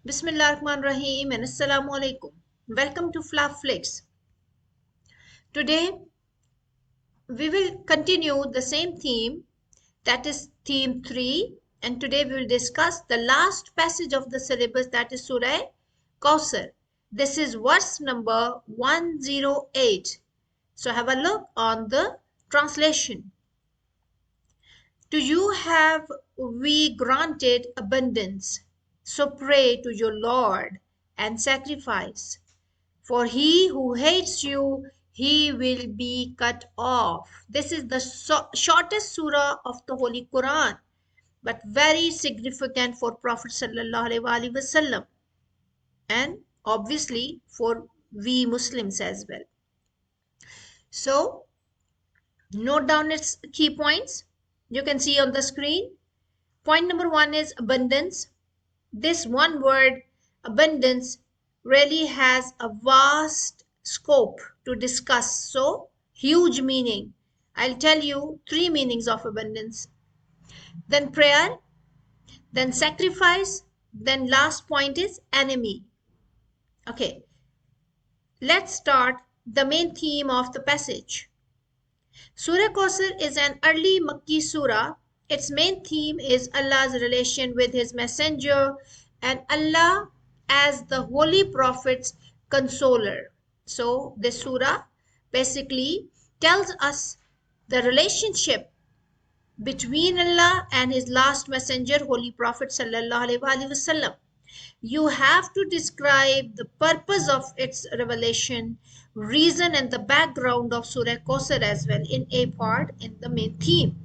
Bismillahirrahmanirrahim and Assalamu alaikum. Welcome to Flicks. Today we will continue the same theme, that is theme 3, and today we will discuss the last passage of the syllabus, that is Surah Kausar. This is verse number 108. So have a look on the translation. To you have we granted abundance, so pray to your Lord and sacrifice. For he who hates you, he will be cut off. This is the shortest surah of the Holy Quran, but very significant for Prophet Sallallahu Alaihi Wasallam and obviously for we Muslims as well. So, note down its key points. You can see on the screen. Point number 1 is abundance. This one word, abundance, really has a vast scope to discuss. So, huge meaning. I'll tell you 3 meanings of abundance. Then prayer, then sacrifice, then last point is enemy. Okay, let's start the main theme of the passage. Surah Kausar is an early Makki surah. Its main theme is Allah's relation with His Messenger and Allah as the Holy Prophet's consoler. So, this surah basically tells us the relationship between Allah and His last messenger, Holy Prophet Sallallahu Alaihi Wasallam. You have to describe the purpose of its revelation, reason, and the background of Surah Kausar as well in a part in the main theme.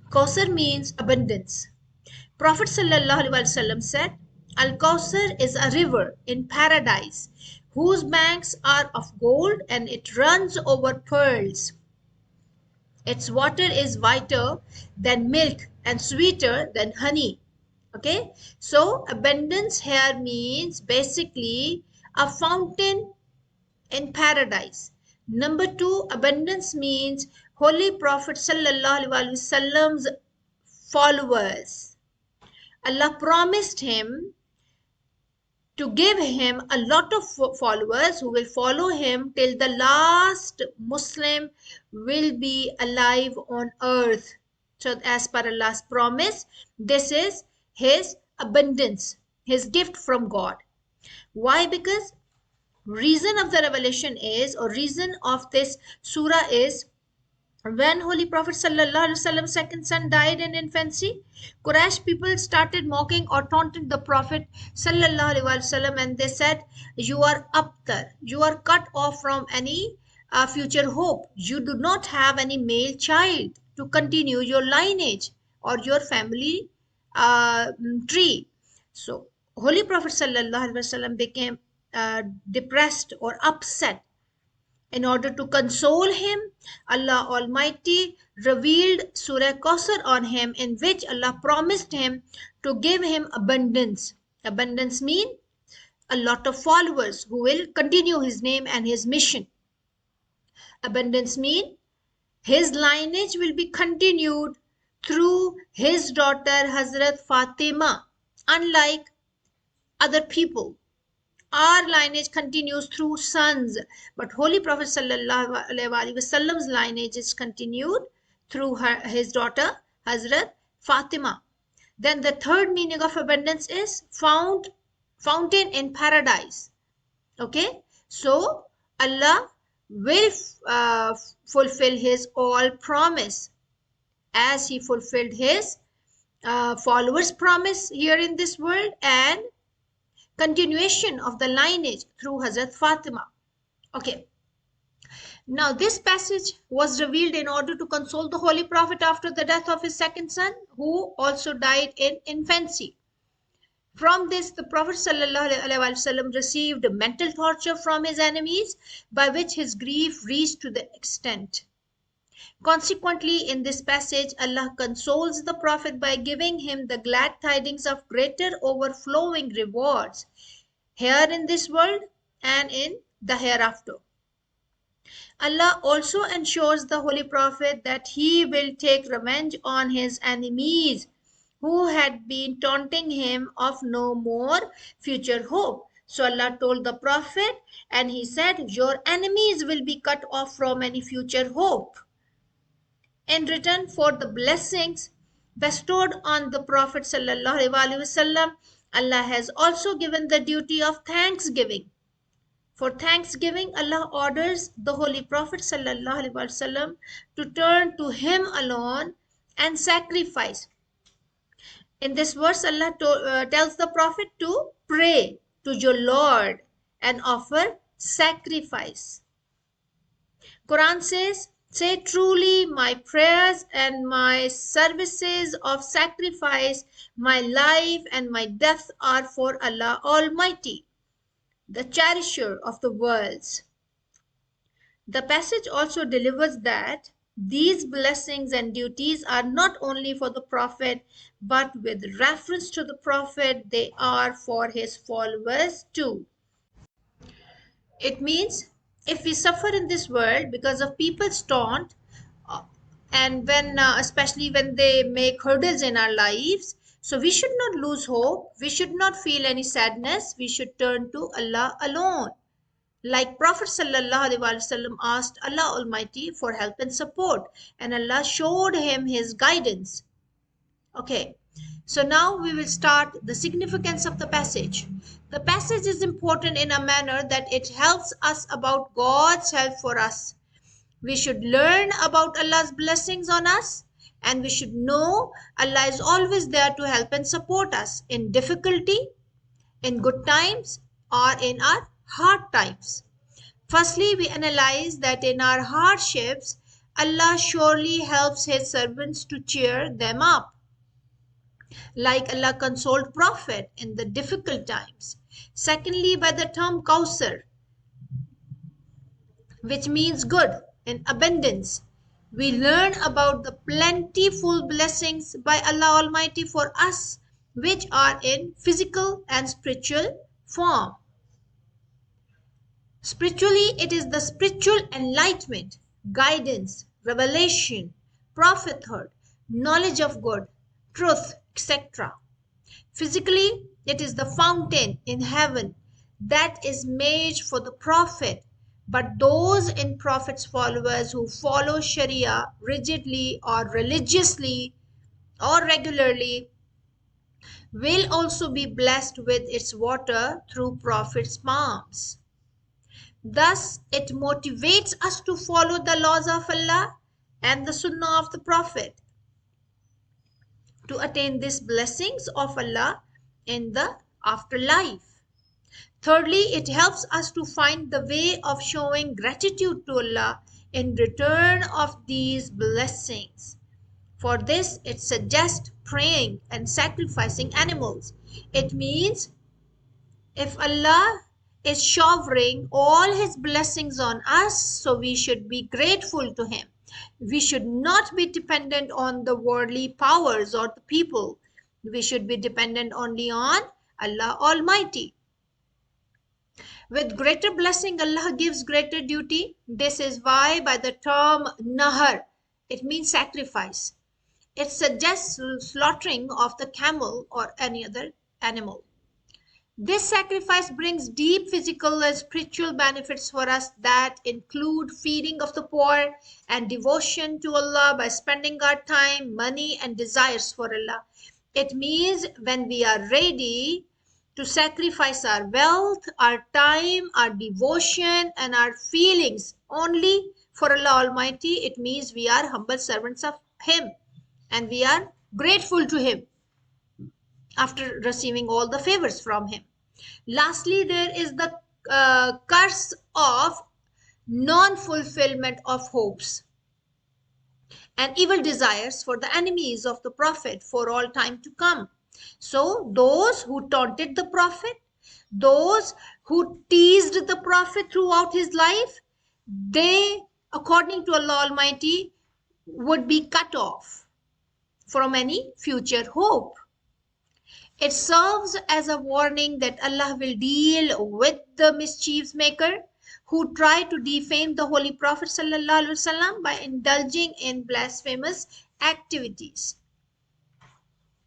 Kausar means abundance. Prophet Sallallahu Alaihi Wasallam said, Al-Kawthar is a river in paradise whose banks are of gold and it runs over pearls. Its water is whiter than milk and sweeter than honey. Okay, so abundance here means basically a fountain in paradise. Number 2, abundance means Holy Prophet Sallallahu Alaihi Wasallam's followers. Allah promised him to give him a lot of followers who will follow him till the last Muslim will be alive on earth. So as per Allah's promise, this is his abundance, his gift from God. Why? Because reason of the revelation is, or reason of this surah is, when Holy Prophet Sallallahu Alaihi Wasallam's second son died in infancy, Quraysh people started mocking or taunting the Prophet Sallallahu Alaihi Wasallam, and they said, you are abtar, you are cut off from any future hope. You do not have any male child to continue your lineage or your family tree. So Holy Prophet Sallallahu Alaihi Wasallam became depressed or upset. In order to console him, Allah Almighty revealed Surah Kausar on him, in which Allah promised him to give him abundance. Abundance means a lot of followers who will continue his name and his mission. Abundance means his lineage will be continued through his daughter Hazrat Fatima, unlike other people. Our lineage continues through sons, but Holy Prophet Sallallahu Alaihi Wasallam's lineage is continued through his daughter Hazrat Fatima. Then the third meaning of abundance is fountain in paradise. Okay, so Allah will fulfill his all promise as he fulfilled his followers' promise here in this world, and continuation of the lineage through Hazrat Fatima. Okay. Now this passage was revealed in order to console the Holy Prophet after the death of his second son, who also died in infancy. From this, the Prophet ﷺ received mental torture from his enemies, by which his grief reached to the extent. Consequently, in this passage, Allah consoles the Prophet by giving him the glad tidings of greater overflowing rewards here in this world and in the hereafter. Allah also ensures the Holy Prophet that he will take revenge on his enemies who had been taunting him of no more future hope. So Allah told the Prophet, and he said, your enemies will be cut off from any future hope. In return for the blessings bestowed on the Prophet sallallahu alaihi wasallam, Allah has also given the duty of thanksgiving. For thanksgiving, Allah orders the Holy Prophet sallallahu alaihi wasallam to turn to Him alone and sacrifice. In this verse, Allah tells the Prophet to pray to your Lord and offer sacrifice. Quran says, say truly my prayers and my services of sacrifice, my life and my death are for Allah Almighty, the cherisher of the worlds. The passage also delivers that these blessings and duties are not only for the Prophet, but with reference to the Prophet, they are for his followers too. It means if we suffer in this world because of people's taunt, uh, and when especially when they make hurdles in our lives, so we should not lose hope, we should not feel any sadness, we should turn to Allah alone. Like Prophet sallallahu alaihi wasallam asked Allah Almighty for help and support, and Allah showed him his guidance. Okay, so now we will start the significance of the passage. The passage is important in a manner that it helps us about God's help for us. We should learn about Allah's blessings on us, and we should know Allah is always there to help and support us in difficulty, in good times, or in our hard times. Firstly, we analyze that in our hardships, Allah surely helps His servants to cheer them up. Like Allah consoled Prophet in the difficult times. Secondly, by the term Kausar, which means good in abundance, we learn about the plentiful blessings by Allah Almighty for us, which are in physical and spiritual form. Spiritually, it is the spiritual enlightenment, guidance, revelation, prophethood, knowledge of God, truth, etc. Physically, it is the fountain in heaven that is made for the prophet, but those in prophet's followers who follow Sharia rigidly or religiously or regularly will also be blessed with its water through prophet's palms. Thus, it motivates us to follow the laws of Allah and the Sunnah of the Prophet to attain these blessings of Allah in the afterlife. Thirdly, it helps us to find the way of showing gratitude to Allah in return of these blessings. For this, it suggests praying and sacrificing animals. It means if Allah is showering all His blessings on us, so we should be grateful to Him. We should not be dependent on the worldly powers or the people. We should be dependent only on Allah Almighty. With greater blessing, Allah gives greater duty. This is why by the term nahar, it means sacrifice. It suggests slaughtering of the camel or any other animal. This sacrifice brings deep physical and spiritual benefits for us that include feeding of the poor and devotion to Allah by spending our time, money, and desires for Allah. It means when we are ready to sacrifice our wealth, our time, our devotion, and our feelings only for Allah Almighty, it means we are humble servants of Him and we are grateful to Him after receiving all the favors from Him. Lastly, there is the curse of non-fulfillment of hopes and evil desires for the enemies of the Prophet for all time to come. So those who taunted the Prophet, those who teased the Prophet throughout his life, they, according to Allah Almighty, would be cut off from any future hope. It serves as a warning that Allah will deal with the mischief maker who try to defame the Holy Prophet ﷺ by indulging in blasphemous activities.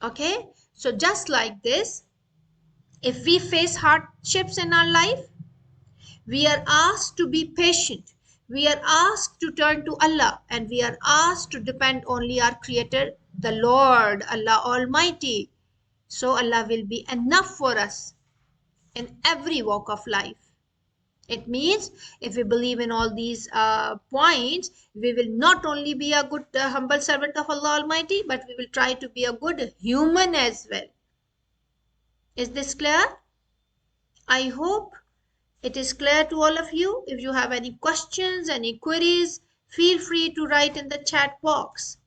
Okay, so just like this, if we face hardships in our life, we are asked to be patient. We are asked to turn to Allah, and we are asked to depend only our Creator, the Lord, Allah Almighty. So Allah will be enough for us in every walk of life. It means if we believe in all these points, we will not only be a good, humble servant of Allah Almighty, but we will try to be a good human as well. Is this clear? I hope it is clear to all of you. If you have any questions, any queries, feel free to write in the chat box.